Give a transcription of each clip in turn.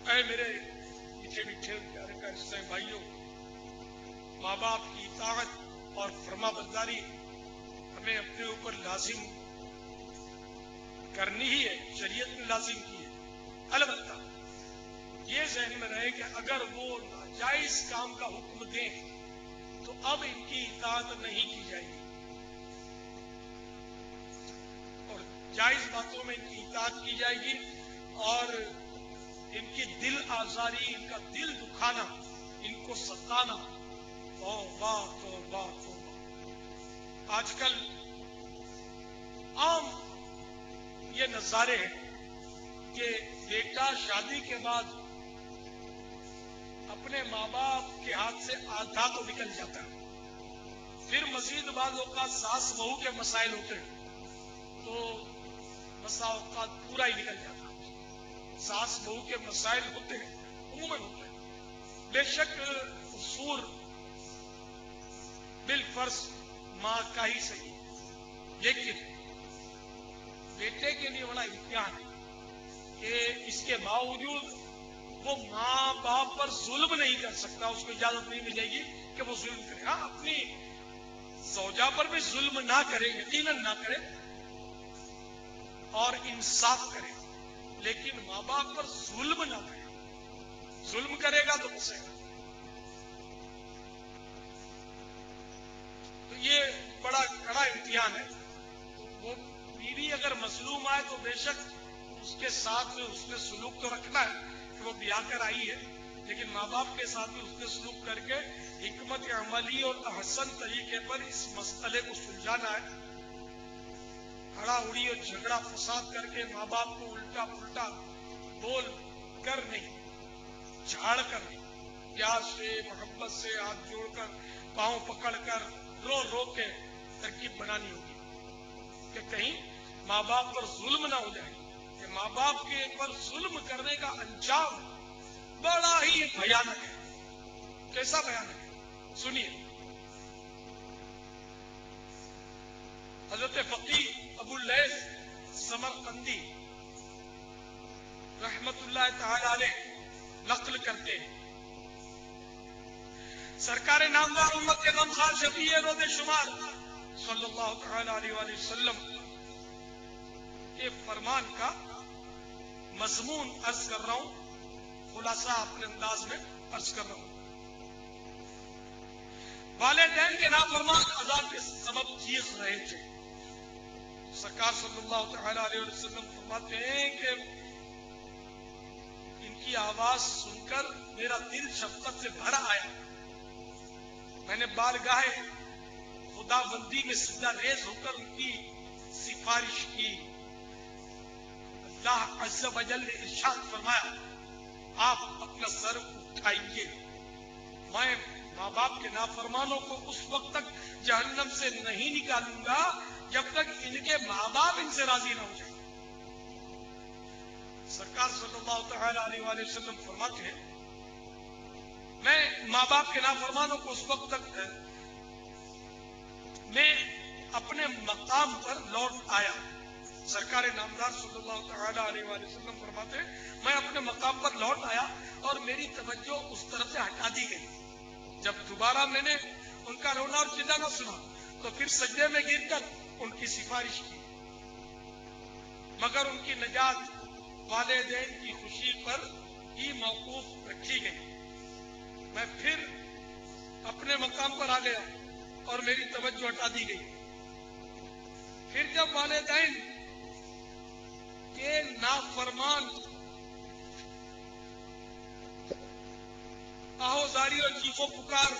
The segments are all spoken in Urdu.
اے میرے میٹھے میٹھے پیارے کا حصہ بھائیوں، ماں باپ کی اطاعت اور فرما برداری ہمیں اپنے اوپر لازم کرنی ہی ہے، شریعت نے لازم کی ہے۔ البتہ یہ ذہن میں رہے کہ اگر وہ ناجائز کام کا حکم دیں تو اب ان کی اطاعت نہیں کی جائے گی، اور جائز باتوں میں ان کی اطاعت کی جائے گی، اور ان کی دل آزاری، ان کا دل دکھانا، ان کو ستانا، توبہ توبہ توبہ۔ آج کل عام یہ نظارے ہیں کہ بیٹا شادی کے بعد اپنے ماں باپ کے ہاتھ سے آدھا تو نکل جاتا ہے، پھر مزید بعض اوقات ساس بہو کے مسائل ہوتے ہیں تو بسا اوقات پورا ہی نکل جاتا ہے۔ ساس بہو کے مسائل ہوتے ہیں، عموماً ہوتے ہیں، بے شک قصور بالفرض ماں کا ہی صحیح، لیکن بیٹے کے لیے بڑا امتحان ہے کہ اس کے باوجود وہ ماں باپ پر ظلم نہیں کر سکتا، اس کو اجازت نہیں ملے گی کہ وہ ظلم کرے۔ ہاں، اپنی زوجہ پر بھی ظلم نہ کرے، یقیناً نہ کرے، اور انصاف کرے، لیکن ماں باپ پر ظلم نہ کرے۔ ظلم کرے گا تو پھنسے گا۔ تو یہ بڑا کڑا امتحان ہے۔ وہ بیوی اگر مظلوم آئے تو بے شک اس کے ساتھ اس نے سلوک تو رکھنا ہے کہ وہ بیاہ کر آئی ہے، لیکن ماں باپ کے ساتھ بھی اس نے سلوک کر کے حکمت عملی اور احسن طریقے پر اس مسئلے کو سلجھانا ہے۔ ہڑا اڑی اور جھگڑا فساد کر کے ماں باپ کو الٹا پلٹا بول کر نہیں، جھاڑ کر نہیں، پیار سے محبت سے ہاتھ جوڑ کر پاؤں پکڑ کر رو رو کے ترکیب بنانی ہوگی کہ کہیں ماں باپ پر ظلم نہ ہو جائے، کہ ماں باپ کے پر ظلم کرنے کا انجام بڑا ہی بھیانک ہے۔ کیسا بھیانک ہے؟ سنیے، حضرت فقیہ ابو اللیث سمرقندی رحمت اللہ تعالی علیہ نقل کرتے ہیں، سرکار نامدار امت کے غمخوار شفیع روز شمار صلی اللہ تعالی علیہ وآلہ وسلم کے فرمان کا مضمون عرض کر رہا ہوں، خلاصہ اپنے انداز میں عرض کر رہا ہوں۔ والدین کے نافرمان عذاب کے سبب چیخ رہے تھے۔ سرکار صلی اللہ تعالی علیہ وسلم فرماتے ہیں کہ ان کی آواز سن کر میرا دل شفقت سے بھر آیا، میں نے بارگاہ خدا بندی میں سجدہ ریز ہو کر ان کی سفارش کی۔ اللہ عز و جل نے ارشاد فرمایا، آپ اپنا سر اٹھائیے، میں ماں باپ کے نافرمانوں کو اس وقت تک جہنم سے نہیں نکالوں گا جب تک ان کے ماں باپ ان سے راضی نہ ہو جائیں۔ سرکار صلی اللہ تعالی علیہ وآلہ وسلم فرماتے ہیں، میں ماں باپ کے نافرمانوں کو اس وقت تک میں اپنے مقام پر لوٹ آیا۔ سرکار نامدار صلی اللہ تعالی علیہ وآلہ وسلم فرماتے ہیں، میں اپنے مقام پر لوٹ آیا اور میری توجہ اس طرف سے ہٹا دی گئی۔ جب دوبارہ میں نے ان کا رونا اور چیخنا نہ سنا تو پھر سجدے میں گر کر ان کی سفارش کی، مگر ان کی نجات والدین کی خوشی پر ہی موقوف رکھی گئی۔ میں پھر اپنے مقام پر آ گیا اور میری توجہ ہٹا دی گئی۔ پھر جب والدین کے نافرمان آہوزاری اور چیخو پکار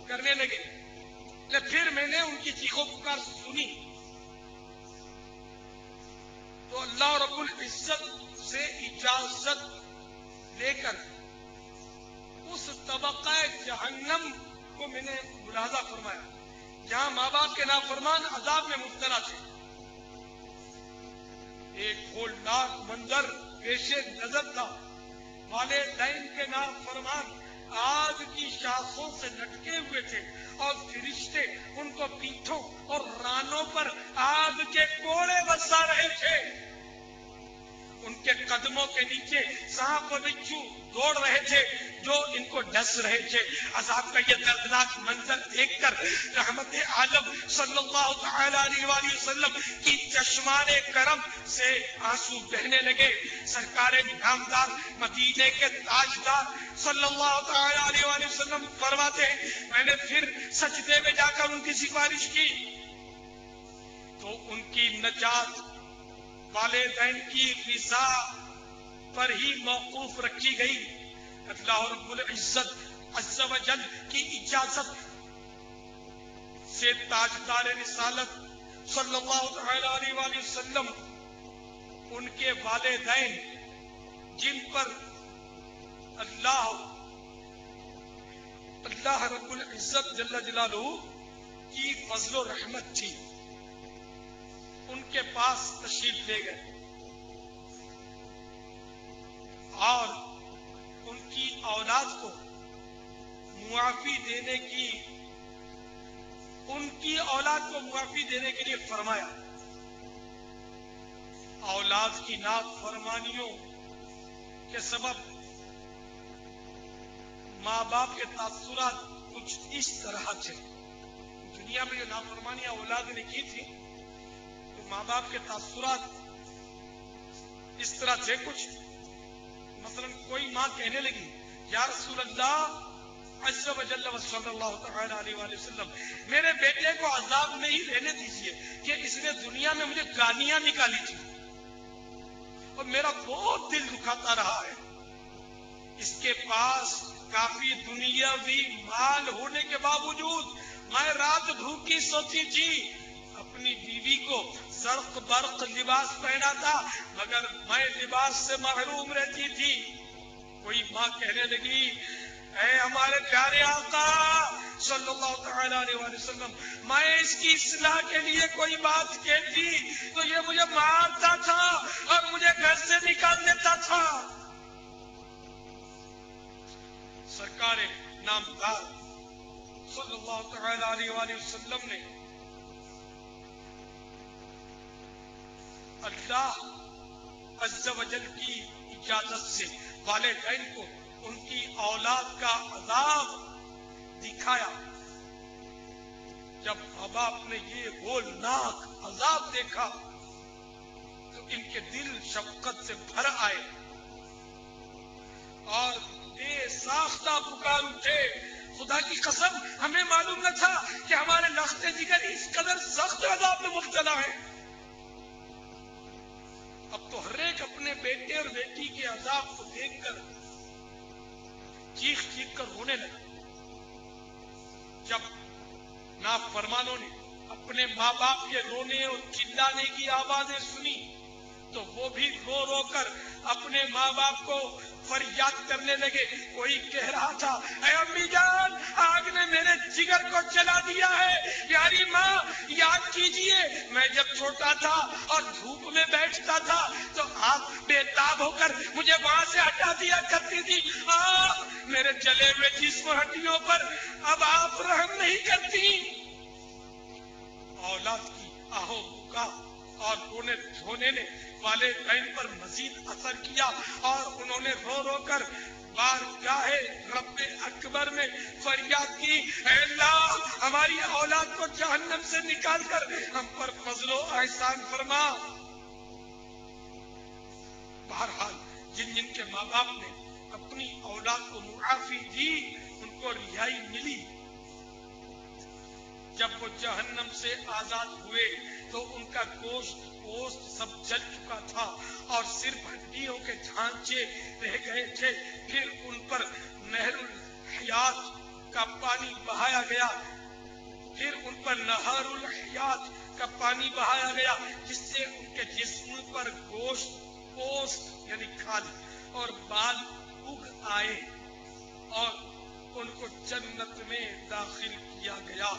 کرنے لگے، پھر میں نے ان کی چیخو پکار سنی تو اللہ رب العزت سے اجازت لے کر اس طبقہ جہنم کو میں نے ملاحظہ فرمایا جہاں ماں باپ کے نافرمان عذاب میں مبتلا تھے۔ ایک ہولناک منظر پیش نظر تھا، والدین کے نافرمان آگ کی شاخوں سے لٹکے ہوئے تھے اور فرشتے ان کو پیٹھوں اور رانوں پر آگ کے کوڑے برسا رہے تھے۔ ان کے قدموں کے نیچے سانپ و بچھو دوڑ رہے تھے جو ان کو ڈس رہے تھے. عذاب کا یہ دردناک منظر دیکھ کر رحمت عالم صلی اللہ تعالی علیہ وآلہ وسلم کی چشمان کرم سے آنسو بہنے لگے. سرکار نامدار مدینے کے تاجدار صلی اللہ تعالی علیہ وآلہ وسلم فرماتے ہیں میں نے پھر سجدے میں جا کر ان کی سفارش کی تو ان کی نجات والدین کی رضا پر ہی موقوف رکھی گئی. اللہ رب العزت عز و جل کی اجازت سے تاجدار رسالت صلی اللہ تعالی علیہ وآلہ وسلم ان کے والدین جن پر اللہ رب العزت جل جلالہ کی فضل و رحمت تھی ان کے پاس تشریف لے گئے اور ان کی اولاد کو معافی دینے کے لیے فرمایا. اولاد کی نافرمانیوں کے سبب ماں باپ کے تاثرات کچھ اس طرح تھے. دنیا میں جو نافرمانیاں اولاد نے کی تھی تو ماں باپ کے تاثرات اس طرح تھے کچھ. مثلا کوئی ماں کہنے لگی یا رسول اللہ عز و جل و صلی اللہ تعالی علیہ وآلہ وسلم میرے بیٹے کو عذاب میں ہی رہنے دیجئے کہ اس نے دنیا میں مجھے گالیاں نکالی تھی اور میرا بہت دل دکھاتا رہا ہے. اس کے پاس کافی دنیاوی مال ہونے کے باوجود میں رات بھوکی سوتی تھی. اپنی بیوی کو زرق برق لباس پہنا تھا مگر میں لباس سے محروم رہتی تھی. کوئی ماں کہنے لگی اے ہمارے پیارے آقا صلی اللہ تعالی علیہ وآلہ وسلم میں اس کی اصلاح کے لیے کوئی بات کہتی تو یہ مجھے مارتا تھا اور مجھے گھر سے نکال دیتا تھا. سرکار نامدار صلی اللہ تعالی علیہ وآلہ وسلم نے اللہ عز و جل کی اجازت سے والدین کو ان کی اولاد کا عذاب دکھایا. جب ماں باپ نے یہ ہولناک عذاب دیکھا تو ان کے دل شفقت سے بھر آئے اور بے ساختہ پکار اٹھے خدا کی قسم ہمیں معلوم نہ تھا کہ ہمارے لخت جگر اس قدر سخت عذاب میں مبتلا ہے. اب تو ہر ایک اپنے بیٹے اور بیٹی کے عذاب کو دیکھ کر چیخ چیخ کر رونے لگا. جب نافرمانوں نے اپنے ماں باپ کے رونے اور چلانے کی آوازیں سنی تو وہ بھی رو رو کر اپنے ماں باپ کو فریاد کرنے لگے. کوئی کہہ رہا تھا اے امی جان آگ نے میرے جگر کو جلا دیا ہے. پیاری ماں یاد کیجئے میں جب چھوٹا تھا اور دھوپ میں بیٹھتا تھا تو آپ بے تاب ہو کر مجھے وہاں سے ہٹا دیا کرتی تھی. میرے جلے ہوئے جسم ہڈیوں پر اب آپ رحم نہیں کرتی. اولاد کی آہو بکا اور رونے دھونے نے والدین پر مزید اثر کیا اور انہوں نے رو رو کر بارگاہ رب اکبر میں فریاد کی اے اللہ ہماری اولاد کو جہنم سے نکال کر ہم پر فضل و احسان فرما. بہرحال جن جن کے ماں باپ نے اپنی اولاد کو معافی دی ان کو رہائی ملی. جب وہ جہنم سے آزاد ہوئے تو ان کا گوشت سب جل چکا تھا اور صرف ہڈیوں کے ڈھانچے رہ گئے تھے. پھر ان پر نہر الحیات کا پانی بہایا گیا جس سے ان کے جسم پر گوشت یعنی کھال اور بال اگ آئے اور ان کو جنت میں داخل کیا گیا.